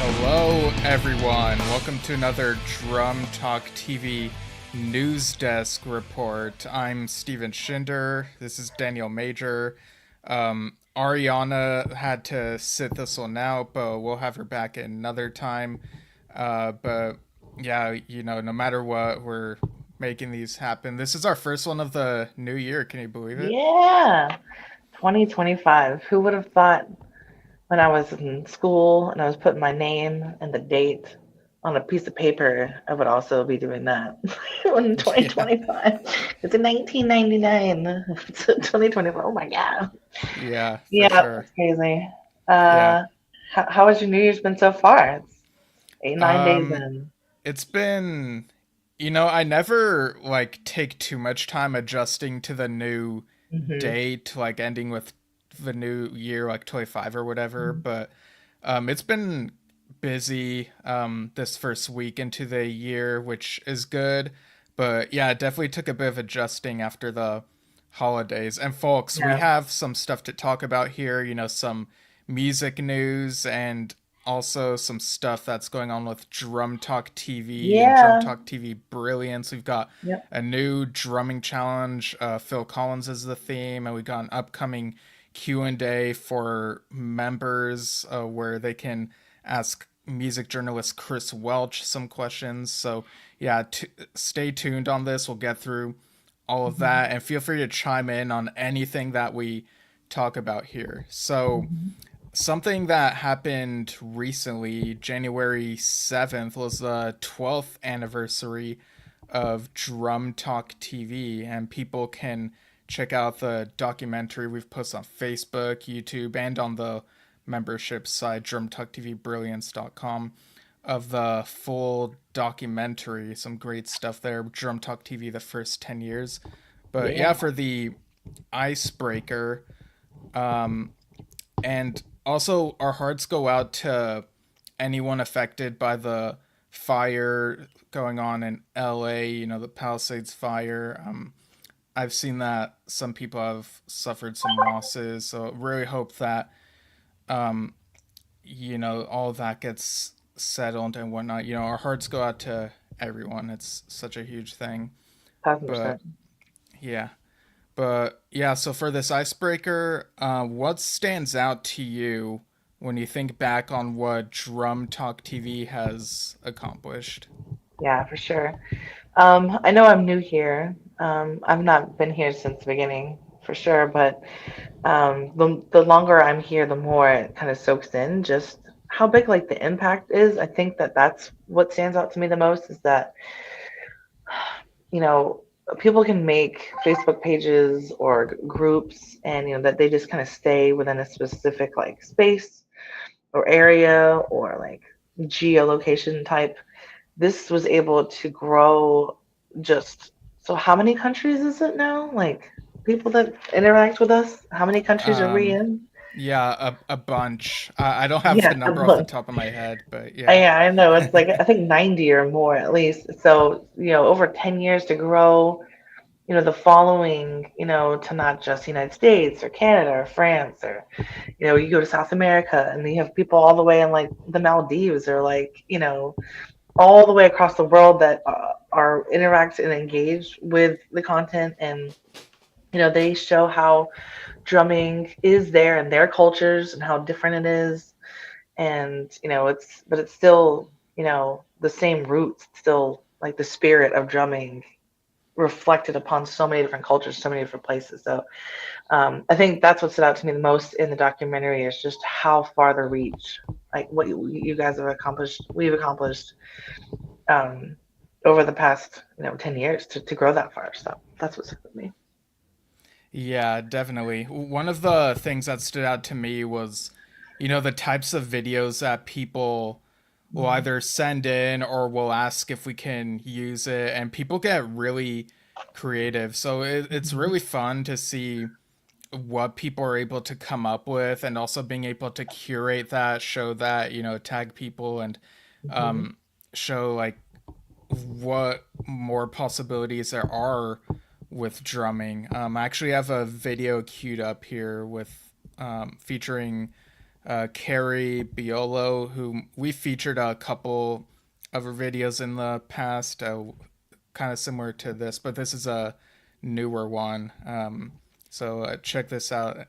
Hello, everyone. Welcome to another Drum Talk TV News Desk report. I'm Steven Schinder. This is Daniel Major. Ariana had to sit this one out, but we'll have her back another time. But yeah, no matter what, we're making these happen. This is our first one of the new year. Can you believe it? Yeah, 2025. Who would have thought when I was in school and I was putting my name and the date on a piece of paper, I would also be doing that in Yeah, 2025. It's in 1999. It's 2025. Oh my God. yeah, for Yeah, sure. that's crazy. Yeah. How has your New Year's been so far? It's 8, 9 days Um, in. It's been, I never like take too much time adjusting to the new Hmm. date, like ending with the new year, like 25 or whatever. But it's been busy this first week into the year, which is good. But yeah, it definitely took a bit of adjusting after the holidays. And folks, we Yeah. have some stuff to talk about here, some music news and also some stuff that's going on with Drum Talk TV and Drum Yeah. Talk TV Brilliance. We've got Yep. a new drumming challenge. Phil Collins is the theme, and we got an upcoming Q&A for members where they can ask music journalist Chris Welch some questions. So yeah, stay tuned on this. We'll get through all of Hmm. that, and feel free to chime in on anything that we talk about here. So Hmm. something that happened recently, January 7th, was the 12th anniversary of Drum Talk TV, and people can check out the documentary we've posted on Facebook, YouTube, and on the membership site, drumtalktvbrilliance.com, of the full documentary. Some great stuff there. Drum Talk TV, the first 10 years. But Yeah. yeah, for the icebreaker, um, and also, our hearts go out to anyone affected by the fire going on in LA, the Palisades fire. I've seen that some people have suffered some losses, so really hope that, um, all of that gets settled and whatnot. Our hearts go out to everyone. It's such a huge thing. Thousand But percent. yeah. But yeah, so for this icebreaker, what stands out to you when you think back on what Drum Talk TV has accomplished? Yeah, for sure. I know I'm new here. I've not been here since the beginning, for sure, but the longer I'm here, the more it kind of soaks in just how big like the impact is. I think that that's what stands out to me the most is that, you know, people can make Facebook pages or groups and, that they just kind of stay within a specific like space or area or like geolocation type. This was able to grow just so how many countries is it now? Like people that interact with us, how many countries are we Um, in? yeah, a bunch. I don't have the Yeah, a number off the bunch. top of my head, but yeah. Yeah, I know. It's like I think 90 or more at least. So, over 10 years to grow, the following, to not just United States or Canada or France or, you go to South America and you have people all the way in like the Maldives or like, all the way across the world that are interact and engage with the content and they show how drumming is there in their cultures and how different it is and it's still the same roots. It's still like the spirit of drumming reflected upon so many different cultures, so many different places. So I think that's what stood out to me the most in the documentary is just how far the reach, like what you guys have accomplished, we've accomplished um, over the past 10 years to grow that far. So that's what stuck with me. Yeah, definitely. One of the things that stood out to me was, the types of videos that people will Mhm. either send in or will ask if we can use it, and people get really creative. So it's Mhm. really fun to see what people are able to come up with, and also being able to curate that, show that, tag people and Mhm. um, show like what more possibilities there are with drumming. I actually have a video queued up here with featuring Carrie Biolo, who we featured a couple of her videos in the past, kind of similar to this, but this is a newer one. So check this out.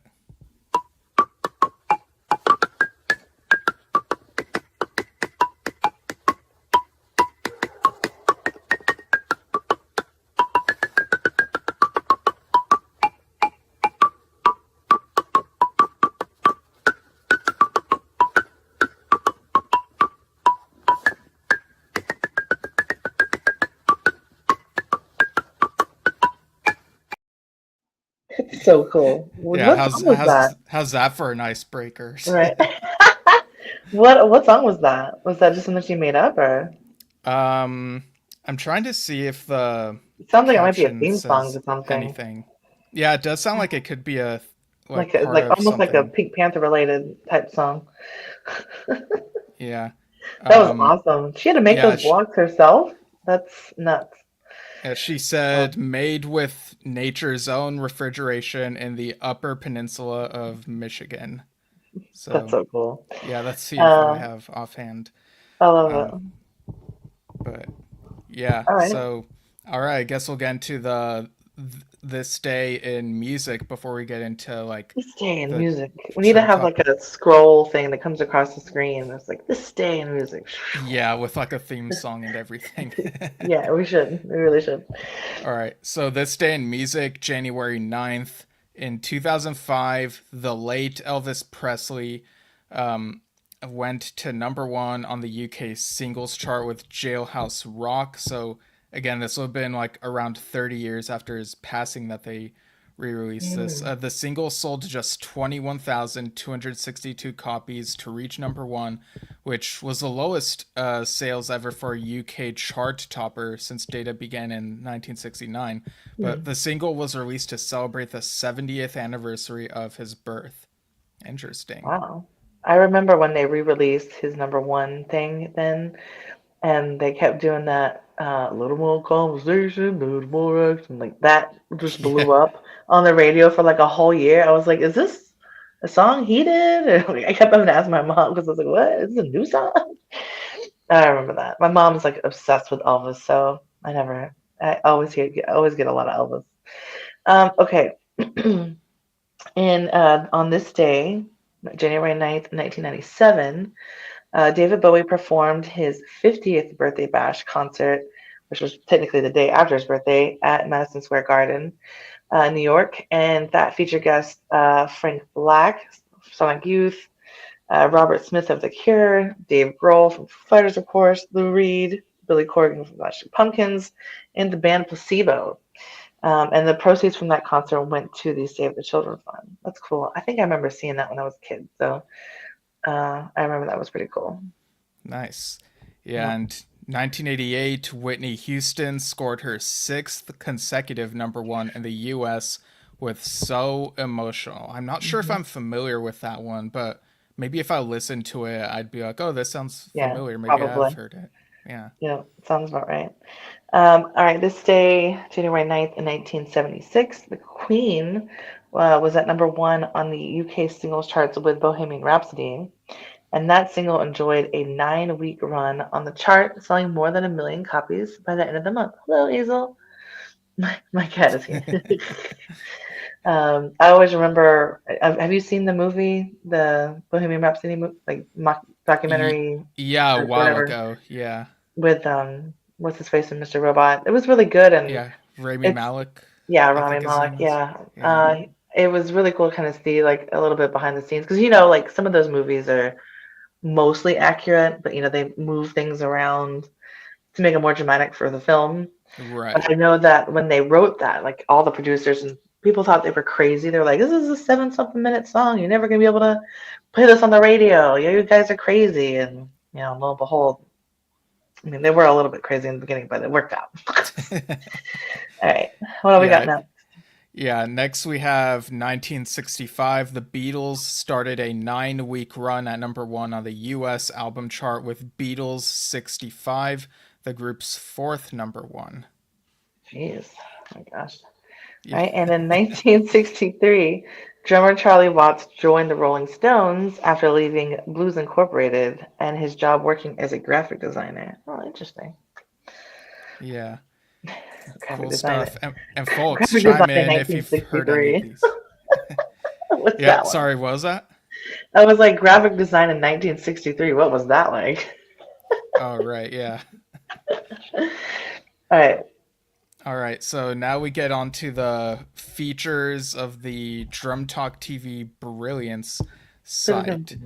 It's so cool. Yeah, What song was that? how's that for an icebreaker? Right. What song was that? Was that just something she made up, or um, I'm trying to see if the it sounds like it might be a caption theme song says to something, anything. Yeah, it does sound like it could be a like part like of almost like a something. Pink Panther related type song. Yeah. That was Um, awesome. She had to make yeah, those sh blocks herself. That's nuts. she Wow. said made with nature's own refrigeration in the Upper Peninsula of Michigan. That's So, so cool. yeah, that's the info I Uh, have offhand. I love Um, it. but yeah, All right. so all right, I guess we'll get into this day in music before we get into like This day in the music. We need to chart have top. like a scroll thing that comes across the screen. It's like this day in music. Yeah, with like a theme song and everything. Yeah, we should. We really should. All right. So this day in music, January 9th, in 2005, the late Elvis Presley um, went to number one on the UK singles chart with Jailhouse Rock. So again, this would have been like around 30 years after his passing that they re-released this. Mm. The single sold just 21,262 copies to reach number one, which was the lowest sales ever for a UK chart topper since data began in 1969. But Mm. the single was released to celebrate the 70th anniversary of his birth. Interesting. Wow. I remember when they re-released his number one thing then, and they kept doing that little more conversation, little more action, like that just Yeah. blew up on the radio for like a whole year. I was like, is this a song he did? Or, like, I kept having to ask my mom because I was like, what? Is this a new song? I remember that. My mom's like obsessed with Elvis, so I always get a lot of Elvis. Okay. And on this day, January 9th, 1997, David Bowie performed his 50th birthday bash concert, which was technically the day after his birthday, at Madison Square Garden, New York. And that featured guests Frank Black, Sonic Youth, Robert Smith of The Cure, Dave Grohl from Foo Fighters, of course, Lou Reed, Billy Corgan from Smashing Pumpkins, and the band Placebo. And the proceeds from that concert went to the Save the Children Fund. That's cool. I think I remember seeing that when I was a kid. So I remember that was pretty cool. Nice. Yeah, Yeah. and 1988, Whitney Houston scored her sixth consecutive number one in the US with So Emotional. I'm not sure if Hmm. I'm familiar with that one, but maybe if I listened to it, I'd be like, oh, this sounds Yeah, familiar. Maybe I have probably. heard it. Yeah. Yeah, sounds about right. All right, this day, January 9th, in 1976, the Queen was at number one on the UK singles charts with Bohemian Rhapsody. And that single enjoyed a 9-week run on the chart, selling more than 1 million copies by the end of the month. Hello, Hazel. My cat is here. I always remember. Have you seen the movie, the Bohemian Rhapsody, like Y- documentary yeah, a or while whatever, ago. Yeah. with what's his face and Mr. Robot? It was really good, and Yeah. Rami it's Malek, yeah, I Rami think his Malek. name is. Yeah, Yeah. it was really cool to kind of see like a little bit behind the scenes because like some of those movies are mostly accurate, but they move things around to make it more dramatic for the film. But Right. I know that when they wrote that, like all the producers and people thought they were crazy. They're like, "This is a 7 something minute song. You're never gonna be able to play this on the radio. You guys are crazy." And lo and behold, I mean, they were a little bit crazy in the beginning, but it worked out. All right, what do we got Yeah. now? Yeah, next we have 1965. The Beatles started a 9-week run at number one on the US album chart with Beatles 65, the group's fourth number one. Jeez, oh my gosh. Yeah. Right, and in 1963. Drummer Charlie Watts joined the Rolling Stones after leaving Blues Incorporated and his job working as a graphic designer. Oh, interesting. Yeah, Graphic cool designer. stuff. And folks, Graphic design chime in in if you've heard any of 1963. these. What's Yeah, that one? sorry, what was that? I was like, graphic design in 1963. What was that like? Oh, right, yeah. All right. All right, so now we get on to the features of the Drum Talk TV Brilliance site.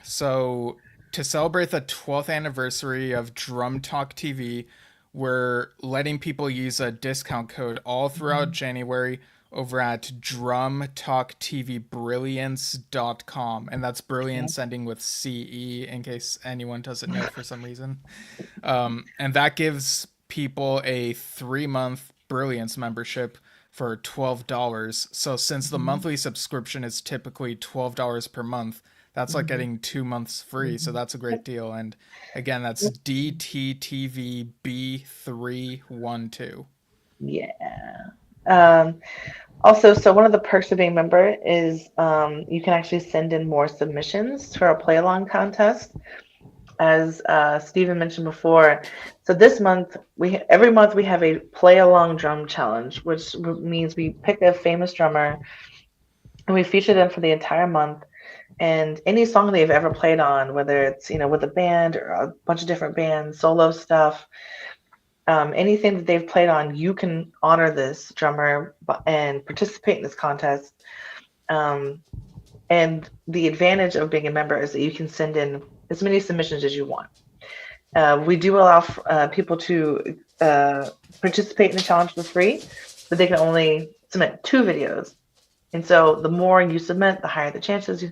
So, to celebrate the 12th anniversary of Drum Talk TV, we're letting people use a discount code all throughout January over at drumtalktvbrilliance.com. And that's brilliance ending with CE in case anyone doesn't know for some reason. And that gives people a 3-month Brilliance membership for $12. So since the monthly subscription is typically $12 per month, that's like getting 2 months free. So that's a great deal. And again, that's DTTVB312. Yeah. Um, Also, so one of the perks of being a member is you can actually send in more submissions for a play along contest, as Stephen mentioned before. So this month, we every month we have a play along drum challenge, which means we pick a famous drummer and we feature them for the entire month. And any song they've ever played on, whether it's with a band or a bunch of different bands, solo stuff, anything that they've played on, you can honor this drummer and participate in this contest. Um, and the advantage of being a member is that you can send in as many submissions as you want. We do allow people to participate in the challenge for free, but they can only submit 2 videos. And so the more you submit, the higher the chances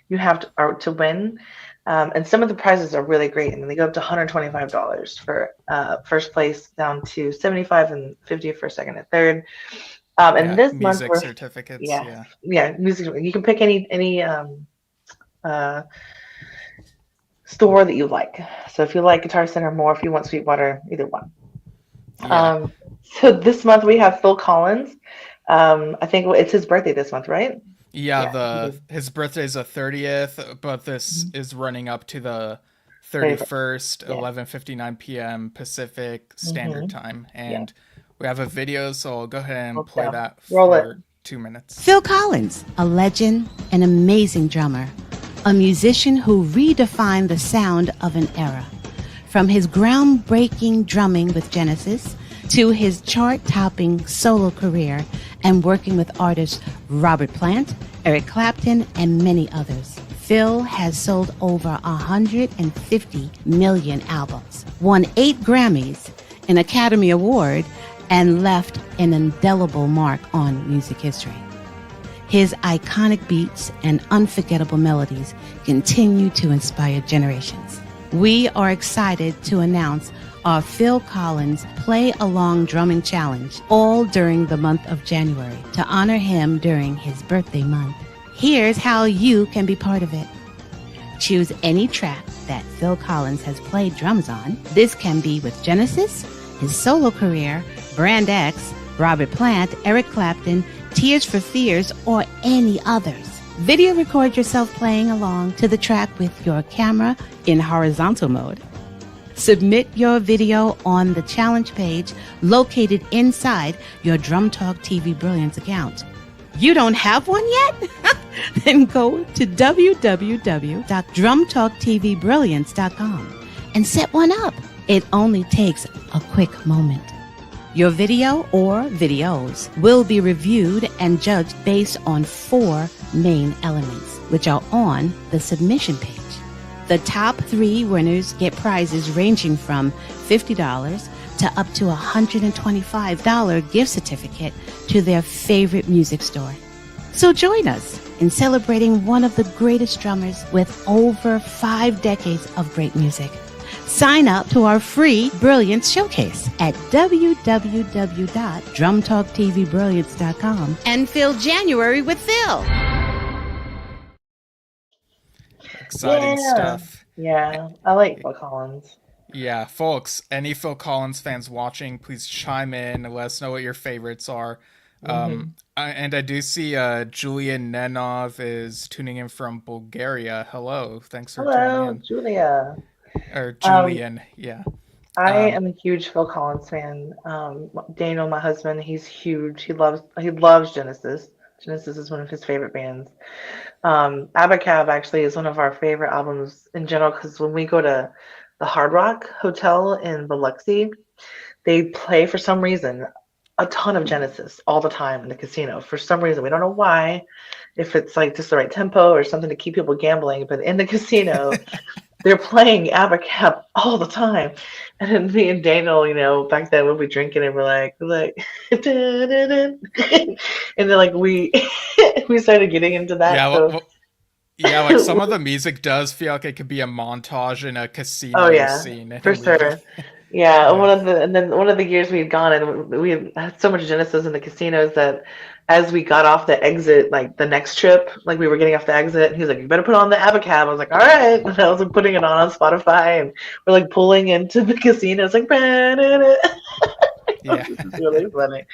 you have to win. And some of the prizes are really great, and they go up to $125 for first place, down to 75 and 50 for second and third. And Yeah, this month music we're certificates. yeah Yeah. yeah music. You can pick any uh, store that you like. So if you like Guitar Center more, if you want Sweetwater, either one. Yeah. Um, so this month we have Phil Collins. I think it's his birthday this month, right? Yeah, Yeah, the his birthday's the 30th, but this is running up to the 31st. 31st, Yeah. 11:59 p.m. Pacific Standard Mm-hmm. Time. Yeah. And we have a video, so I'll go ahead and Well, play yeah. that Roll it. for 2 minutes. Phil Collins, a legend, an amazing drummer, a musician who redefined the sound of an era. From his groundbreaking drumming with Genesis to his chart-topping solo career and working with artists Robert Plant, Eric Clapton, and many others, Phil has sold over 150 million albums, won 8 Grammys, an Academy Award, and left an indelible mark on music history. His iconic beats and unforgettable melodies continue to inspire generations. We are excited to announce our Phil Collins Play Along Drumming Challenge, all during the month of January, to honor him during his birthday month. Here's how you can be part of it. Choose any track that Phil Collins has played drums on. This can be with Genesis, his solo career, Brand X, Robert Plant, Eric Clapton, Tears for Fears, or any others. Video record yourself playing along to the track with your camera in horizontal mode. Submit your video on the challenge page located inside your Drum Talk TV Brilliance account. You don't have one yet? Then go to www.drumtalktvbrilliance.com and set one up. It only takes a quick moment. Your video or videos will be reviewed and judged based on 4 main elements, which are on the submission page. The top 3 winners get prizes ranging from $50 to up to $125 gift certificate to their favorite music store. So join us in celebrating one of the greatest drummers with over 5 decades of great music. Sign up to our free Brilliance Showcase at www.drumtalktvbrilliance.com and fill January with Phil. Exciting stuff. Yeah, I like Phil Collins. Yeah, folks, any Phil Collins fans watching, please chime in and let us know what your favorites are. Hmm. And I do see Julian Nenov is tuning in from Bulgaria. Hello, thanks for tuning Hello, in. Julia. Or Um, Julian, yeah. I Um, am a huge Phil Collins fan. Daniel, my husband, he's huge. He loves Genesis. Genesis is one of his favorite bands. Abacab actually is one of our favorite albums in general because when we go to the Hard Rock Hotel in Biloxi, they play for some reason a ton of Genesis all the time in the casino. For some reason, we don't know why, if it's like just the right tempo or something to keep people gambling, but in the casino, they're playing Abacab all the time. And then me and Daniel, back then we'd be drinking and we're like, and then like we we started getting into yeah, that. So, yeah, like some of the music does feel like it could be a montage in a oh casino yeah, scene in a for movie. sure. Yeah, Yeah. and then one of the years we had gone and we had so much Genesis in the casinos that as we got off the exit, like the next trip, like we were getting off the exit, and he was like, "You better put on the Abacab." I was like, "All right," and I was like putting it on Spotify, and we're like pulling into the casino. It's like, Yeah. this is really funny.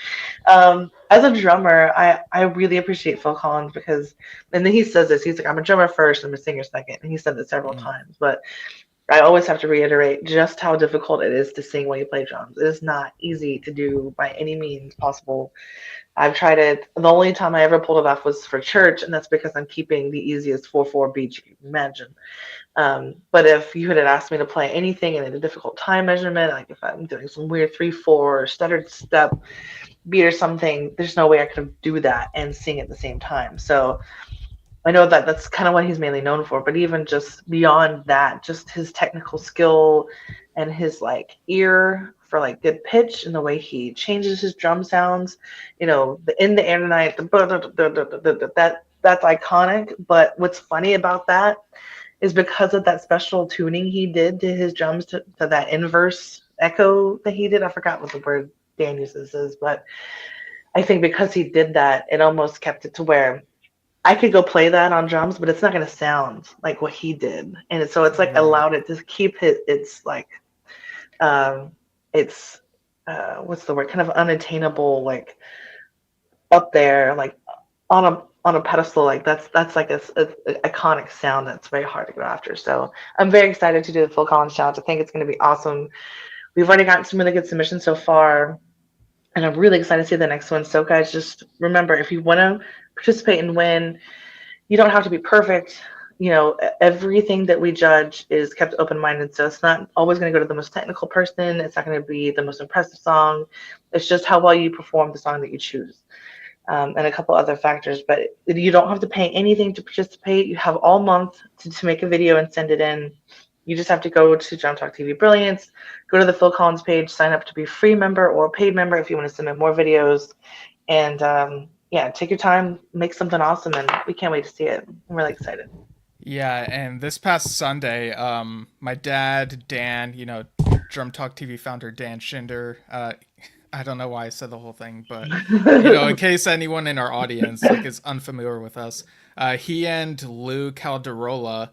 As a drummer, I really appreciate Phil Collins because, and then he says this, he's like, "I'm a drummer first, I'm a singer second," and he said this several Mm. times, but I always have to reiterate just how difficult it is to sing when you play drums. It is not easy to do by any means possible. I've tried it. The only time I ever pulled it off was for church, and that's because I'm keeping the easiest 4/4 beat you can imagine. But if you had asked me to play anything in a difficult time measurement, like if I'm doing some weird 3/4 or stuttered step beat or something, there's no way I could do that and sing at the same time. So I know that that's kind of what he's mainly known for, but even just beyond that, just his technical skill and his like ear for like good pitch and the way he changes his drum sounds, the in the air tonight, that's iconic. But what's funny about that is because of that special tuning he did to his drums to that inverse echo that he did. I forgot what the word Dan uses is, but I think because he did that, it almost kept it to where I could go play that on drums, but it's not going to sound like what he did, and so it's like Right. allowed it to keep its like um, it's what's the word? Kind of unattainable, like up there, like on a pedestal. Like that's like a iconic sound that's very hard to go after. So I'm very excited to do the Phil Collins challenge. I think it's going to be awesome. We've already gotten some really good submissions so far, and I'm really excited to see the next one. So guys, just remember if you want to participate and win, you don't have to be perfect. Everything that we judge is kept open-minded. So it's not always going to go to the most technical person. It's not going to be the most impressive song. It's just how well you perform the song that you choose, and a couple other factors. But you don't have to pay anything to participate. You have all month to make a video and send it in. You just have to go to Drum Talk TV Brilliance, go to the Phil Collins page, sign up to be a free member or a paid member if you want to submit more videos. And yeah, take your time, make something awesome, and we can't wait to see it. I'm really excited. Yeah, and this past Sunday, my dad, Dan, Drum Talk TV founder Dan Schinder, I don't know why I said the whole thing, but in case anyone in our audience like is unfamiliar with us, he and Lou Calderola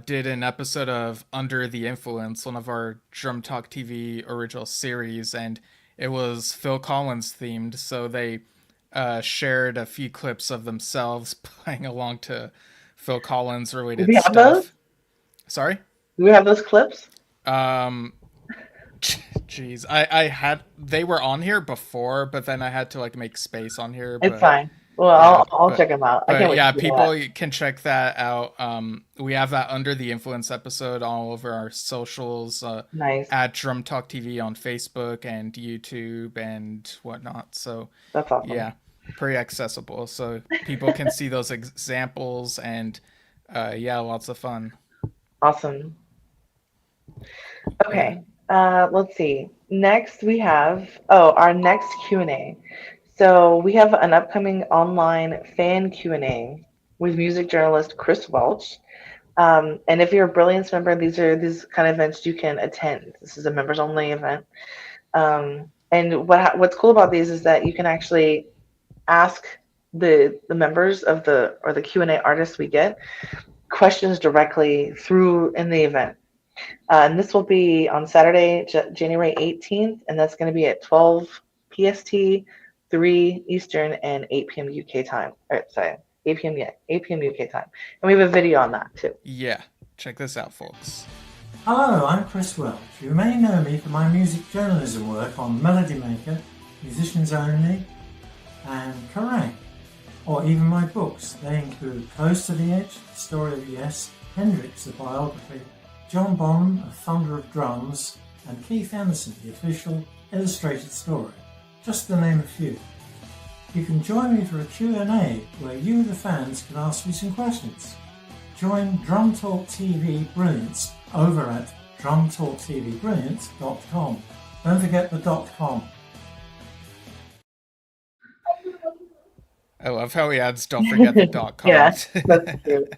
did an episode of Under the Influence, one of our Drum Talk TV original series, and it was Phil Collins themed. So they shared a few clips of themselves playing along to Phil Collins Do related we have those? stuff. Sorry? Do we have those clips? Um, Jeez, I had they were on here before, but then I had to like make space on here. It's But fine. Well, yeah, I'll check them out. I can't wait yeah, to do that. people can check that out. We have that Under the Influence episode all over our socials. Nice. At Drum Talk TV on Facebook and YouTube and whatnot. So That's awesome. yeah, pretty accessible. So people can see those examples and yeah, lots of fun. Awesome. Yeah. Okay. Let's see. Next we have our next Q&A. So we have an upcoming online fan Q&A with music journalist Chris Welch. And if you're a Brilliance member, these are these kind of events you can attend. This is a members only event. And what's cool about these is that you can actually ask the members of the Q&A artists we get questions directly through in the event. And this will be on Saturday, January 18th, and that's going to be at 12 PST, 3 Eastern and 8 p.m. UK time. Or, sorry, 8 p.m. Yeah, 8 p.m. UK time. And we have a video on that too. Yeah, check this out, folks. Hello, I'm Chris Welch. You may know me for my music journalism work on Melody Maker, Musicians Only, and Kerrang! Or even my books. They include Close to the Edge, The Story of Yes, Hendrix, the biography, John Bonham, A Thunder of Drums, and Keith Emerson, the official illustrated story. Just to name a few. You can join me for a Q&A where you, the fans, can ask me some questions. Join Drum Talk TV Brilliance over at drumtalktvbrilliance.com. Don't forget the .com. I love how he adds "don't forget the .com." Yeah, that's cute.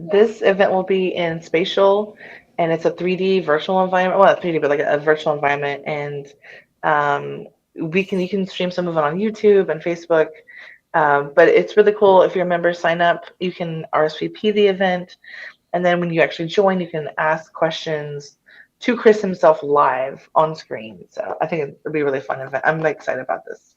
This event will be in Spatial, and it's a 3D virtual environment. Well, not 3D, but like a virtual environment. And you can stream some of it on YouTube and Facebook. But it's really cool. If you're a member, sign up. You can RSVP the event, and then when you actually join, you can ask questions to Chris himself live on screen. So I think it'll be a really fun event. I'm really excited about this.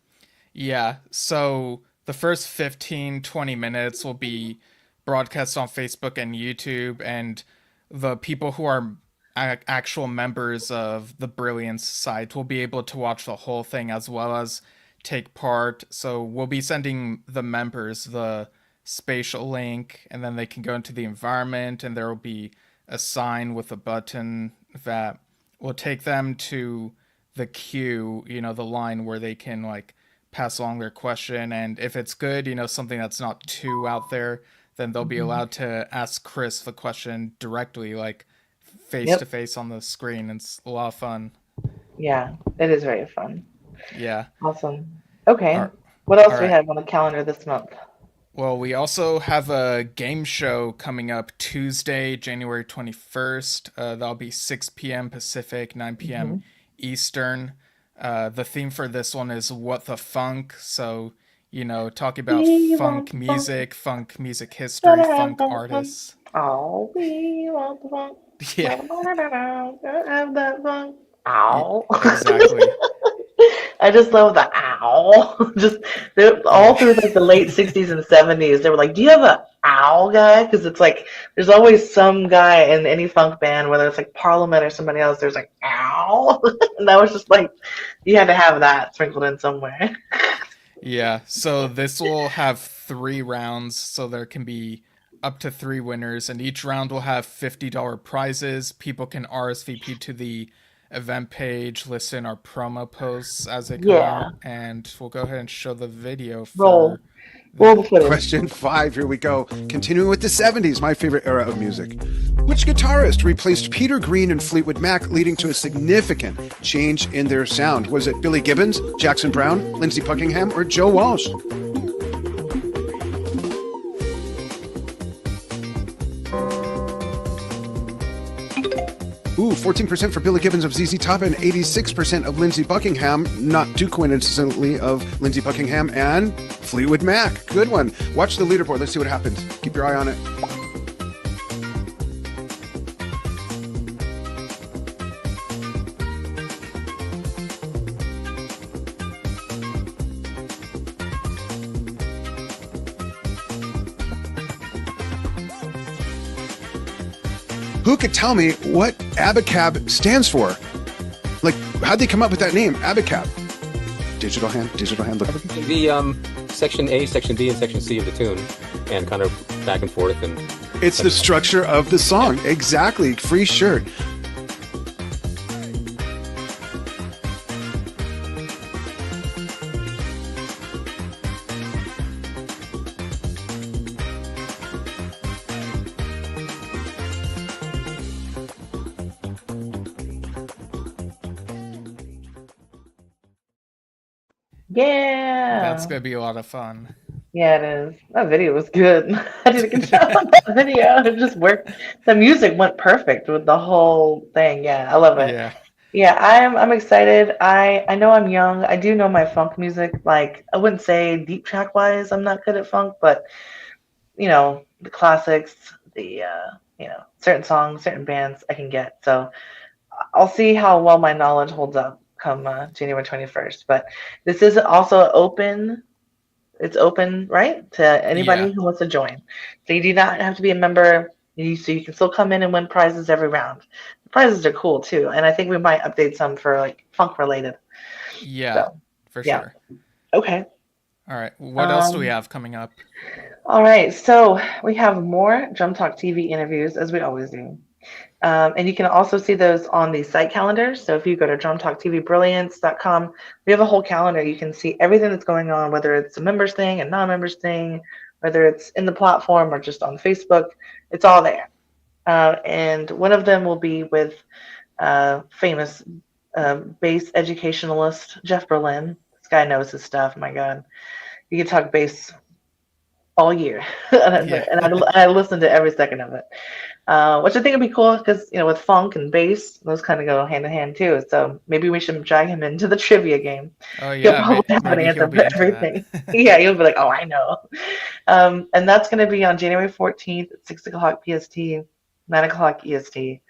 Yeah, so the first 15-20 minutes will be broadcast on Facebook and YouTube, and the people who are actual members of the Brilliance site will be able to watch the whole thing as well as take part. So we'll be sending the members the spatial link, and then they can go into the environment, and there will be a sign with a button that will take them to the queue, the line where they can like pass along their question. And if it's good, something that's not too out there, then they'll be allowed to ask Chris the question directly, like face to face on the screen. It's a lot of fun. Yeah, it is very fun. Yeah. Awesome. Okay. What else do we have on the calendar this month? Well, we also have a game show coming up Tuesday, January 21st. That'll be 6 p.m. Pacific, 9 p.m. Eastern. The theme for this one is What the Funk. So, talking about funk music history, funk artists. Oh, we want the funk. Yeah. Have that funk. Ow. Exactly. I just love the ow. Just all through like the late 60s and 70s, they were like, do you have an ow guy? Because it's like there's always some guy in any funk band, whether it's like Parliament or somebody else, there's like ow. And that was just like you had to have that sprinkled in somewhere. Yeah, so this will have 3 rounds, so there can be up to 3 winners, and each round will have $50 prizes. People can RSVP to the event page, listen our promo posts as they come out, and we'll go ahead and show the video for Question 5, here we go. Continuing with the 70s, my favorite era of music. Which guitarist replaced Peter Green and Fleetwood Mac, leading to a significant change in their sound? Was it Billy Gibbons, Jackson Browne, Lindsey Buckingham, or Joe Walsh? Ooh, 14% for Billy Gibbons of ZZ Top and 86% of Lindsey Buckingham, not too coincidentally, of Lindsey Buckingham and Fleetwood Mac. Good one. Watch the leaderboard. Let's see what happens. Keep your eye on it. Who could tell me what Abacab stands for? Like, how'd they come up with that name, Abacab? Digital hand, look. The section A, section B, and section C of the tune, and kind of back and forth. And it's the structure of the song. Yeah. Exactly. Free shirt. Yeah. That's going to be a lot of fun. Yeah, it is. That video was good. I did a good job on that video. It just worked. The music went perfect with the whole thing. Yeah, I love it. Yeah. Yeah, I'm excited. I know I'm young. I do know my funk music. Like, I wouldn't say deep track wise, I'm not good at funk, but the classics, the certain songs, certain bands I can get. So I'll see how well my knowledge holds up come January 21st. But this is also open. It's open, right, to anybody Yeah. who wants to join. So you do not have to be a member. So you can still come in and win prizes every round. The prizes are cool too, and I think we might update some for like funk related. Yeah, So for yeah, sure. okay. All right. What else do we Um, have coming up? all right, so we have more Drum Talk TV interviews as we always do. And you can also see those on the site calendar. So if you go to drumtalktvbrilliance.com, we have a whole calendar. You can see everything that's going on, whether it's a members thing, a non-members thing, whether it's in the platform or just on Facebook. It's all there. And one of them will be with famous bass educationalist Jeff Berlin. This guy knows his stuff. My God, you can talk bass all year, Yeah. and I listened to every second of it. Which I think would be cool because with funk and bass, those kind of go hand in hand too. So maybe we should drag him into the trivia game. Oh He'll yeah, probably have an maybe he'll answer be for into everything. that. Yeah, he'll be like, "Oh, I know." And that's going to be on January 14th at 6 o'clock PST, 9 o'clock EST.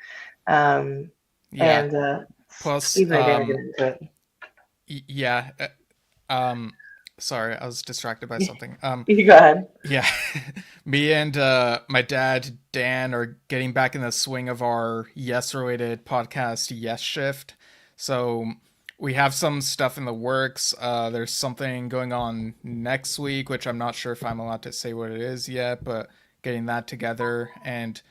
Um, Yeah. and Plus, Steve and I didn't get into it. yeah. Sorry, I was distracted by something. You go ahead. Yeah, me and my dad Dan are getting back in the swing of our Yes-related podcast, Yes Shift. So we have some stuff in the works. There's something going on next week, which I'm not sure if I'm allowed to say what it is yet, but getting that together. And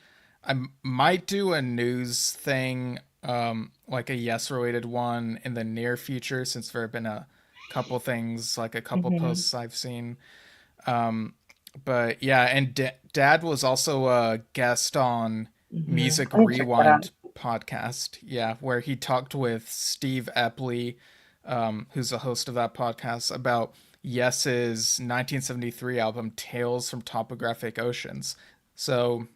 I might do a news thing, like a Yes-related one in the near future, since there have been a couple things, like a couple Hmm. posts I've seen. But yeah, and Dad was also a guest on Music I'm gonna check that out. Rewind podcast. Yeah, where he talked with Steve Epley, who's the host of that podcast, about Yes's 1973 album Tales from Topographic Oceans. So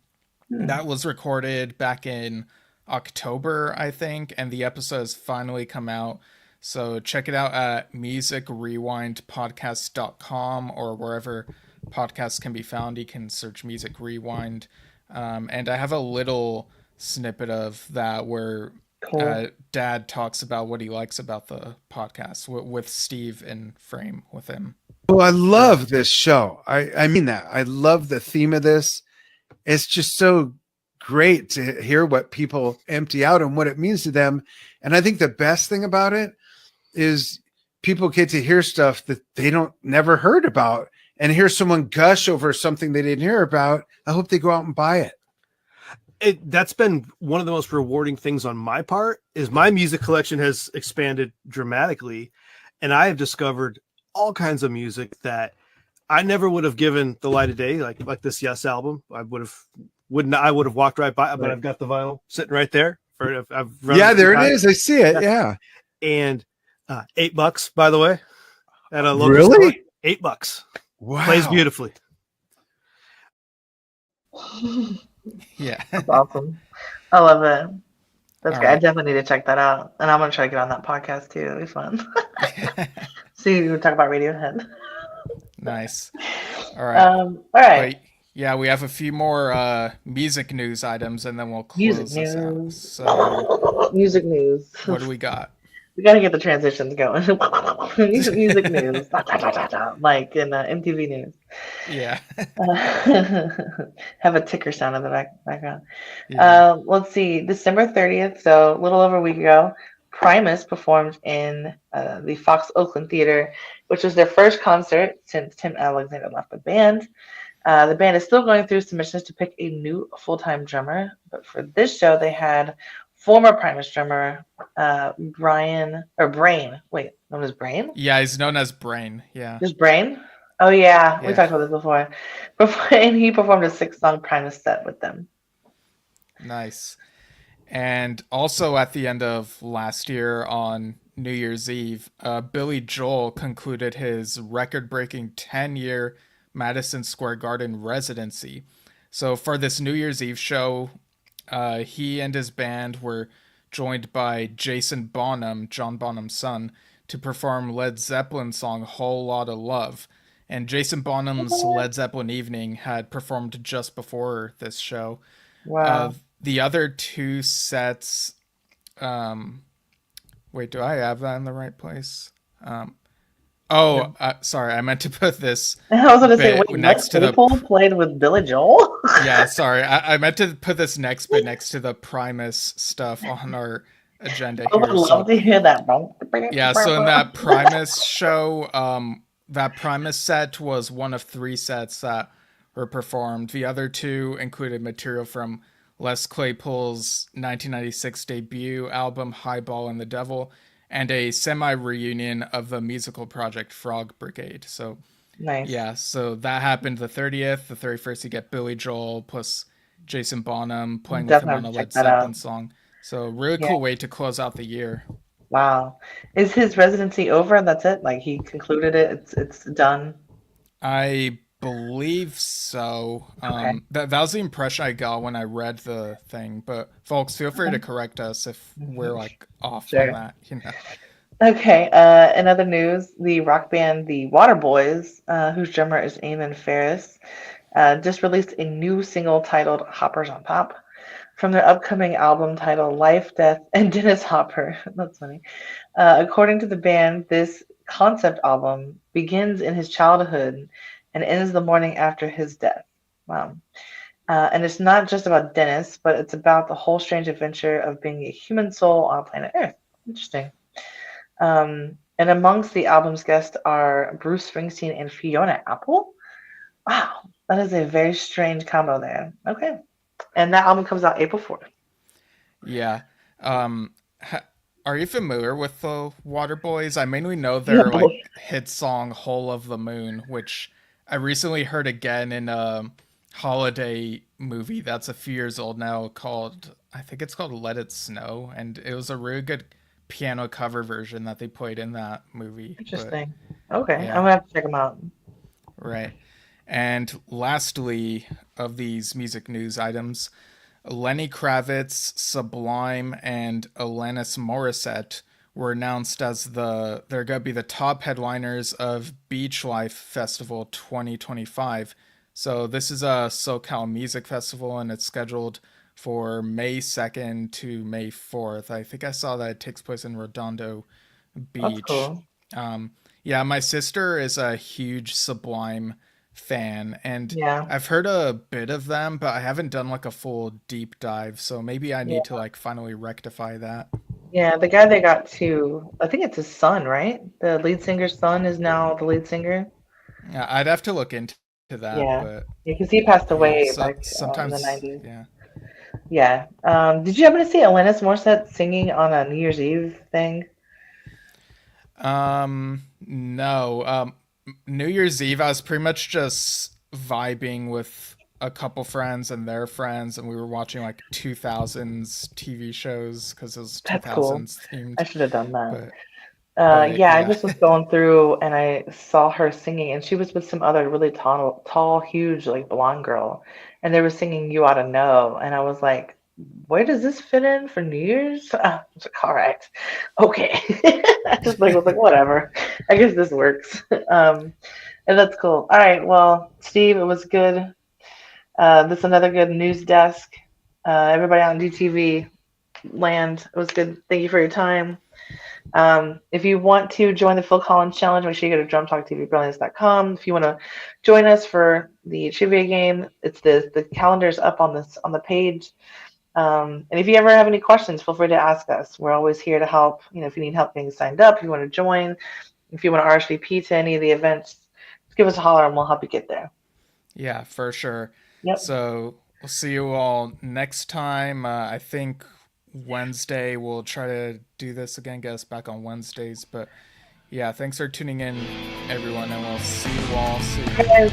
that was recorded back in October, I think, and the episode has finally come out. So check it out at musicrewindpodcast.com or wherever podcasts can be found. You can search Music Rewind. And I have a little snippet of that where Cool. Dad talks about what he likes about the podcast with Steve in frame with him. Well, I love this show. I mean that. I love the theme of this. It's just so great to hear what people empty out and what it means to them. And I think the best thing about it is people get to hear stuff that they don't never heard about and hear someone gush over something they didn't hear about. I hope they go out and buy it. That's been one of the most rewarding things on my part is my music collection has expanded dramatically, and I have discovered all kinds of music that I never would have given the light of day, like this Yes album. I would have walked right by, but I've got the vinyl sitting right there. Yeah, there it is. I see it. Yeah. And $8, by the way, at a local Really? store. $8. Wow. Plays beautifully. Yeah. That's awesome. I love it. That's All great. I right. definitely need to check that out. And I'm gonna try to get on that podcast too. It'll be fun. See, we talk about Radiohead. Nice. All right. All right. But yeah, we have a few more music news items and then we'll Music close this out. news. So Music news. what do we got? We gotta get the transitions going. Music news. Like in MTV News. Yeah. Have a ticker sound in the background. Yeah. Let's see. December 30th, so a little over a week ago, Primus performed in the Fox Oakland Theater, which was their first concert since Tim Alexander left the band. The band is still going through submissions to pick a new full-time drummer, but for this show, they had former Primus drummer Brain. Wait, known as Brain? Yeah, he's known as Brain. Yeah. Just Brain? Oh yeah, we Yeah. talked about this before. And he performed a 6-song Primus set with them. Nice. And also at the end of last year on New Year's Eve, Billy Joel concluded his record-breaking 10-year Madison Square Garden residency. So for this New Year's Eve show, he and his band were joined by Jason Bonham, John Bonham's son, to perform Led Zeppelin's song Whole Lotta Love. And Jason Bonham's Led Zeppelin Evening had performed just before this show. Wow. The other two sets Wait, do I have that in the right place? Sorry, I meant to put this I was going to say, bit wait, next to the. Claypool played with Billy Joel? Yeah, sorry, I meant to put this next bit next to the Primus stuff on our agenda I would here. love to hear that. Yeah, so in that Primus show, that Primus set was one of 3 sets that were performed. The other 2 included material from Les Claypool's 1996 debut album Highball and the Devil, and a semi-reunion of the musical project Frog Brigade. So Nice. yeah, so that happened the 30th. The 31st, you get Billy Joel plus Jason Bonham playing with him on a Definitely Led check that out. Zeppelin song. So really Yeah. cool way to close out the year. Wow. Is his residency over? That's it? Like he concluded it? It's done? I believe so. Okay. That was the impression I got when I read the thing. But folks, feel free to correct us if we're like off Sure. on that. You know. Okay. In other news, the rock band The Waterboys, whose drummer is Eamon Ferris, just released a new single titled Hoppers on Top from their upcoming album titled Life, Death, and Dennis Hopper. That's funny. According to the band, this concept album begins in his childhood and ends the morning after his death. Wow. And it's not just about Dennis, but it's about the whole strange adventure of being a human soul on planet Earth. Interesting. And amongst the album's guests are Bruce Springsteen and Fiona Apple. Wow, that is a very strange combo there. Okay. And that album comes out April 4th. Yeah. Are you familiar with the Waterboys? I mainly know their like hit song "Hole of the Moon," which I recently heard again in a holiday movie that's a few years old now called, I think it's called Let It Snow, and it was a really good piano cover version that they played in that movie. Interesting. Okay, yeah. I'm gonna have to check them out. Right. And lastly, of these music news items, Lenny Kravitz, Sublime, and Alanis Morissette were announced as they're going to be the top headliners of Beach Life Festival 2025. So this is a SoCal music festival, and it's scheduled for May 2nd to May 4th. I think I saw that it takes place in Redondo Beach. That's cool. Yeah, my sister is a huge Sublime fan, and Yeah. I've heard a bit of them, but I haven't done like a full deep dive, so maybe I need to like finally rectify that. Yeah, the guy they got to, I think it's his son, right? The lead singer's son is now the lead singer. Yeah, I'd have to look into that. Yeah, But because he passed away so, like sometimes in the 90s. yeah. Yeah. Did you happen to see Alanis Morissette singing on a New Year's Eve thing? No. New Year's Eve, I was pretty much just vibing with a couple friends and their friends, and we were watching like 2000s TV shows because it was 2000s themed. I should have done that. But yeah, I just was going through and I saw her singing, and she was with some other really tall, huge, like blonde girl, and they were singing "You Ought to Know," and I was like, "Where does this fit in for New Year's?" I was like, "All right, okay." I just was like, "Whatever, I guess this works." And that's cool. All right, well, Steve, it was good. This is another good news desk. Everybody on DTV land, it was good. Thank you for your time. If you want to join the Phil Collins Challenge, make sure you go to drumtalktvbrilliance.com. If you want to join us for the trivia game, it's the calendar's up on the page. And if you ever have any questions, feel free to ask us. We're always here to help. If you need help getting signed up, if you want to join, if you want to RSVP to any of the events, just give us a holler and we'll help you get there. Yeah, for sure. Yep. So we'll see you all next time. I think Wednesday we'll try to do this again, get us back on Wednesdays. But yeah, thanks for tuning in, everyone, and we'll see you all soon. Bye, guys.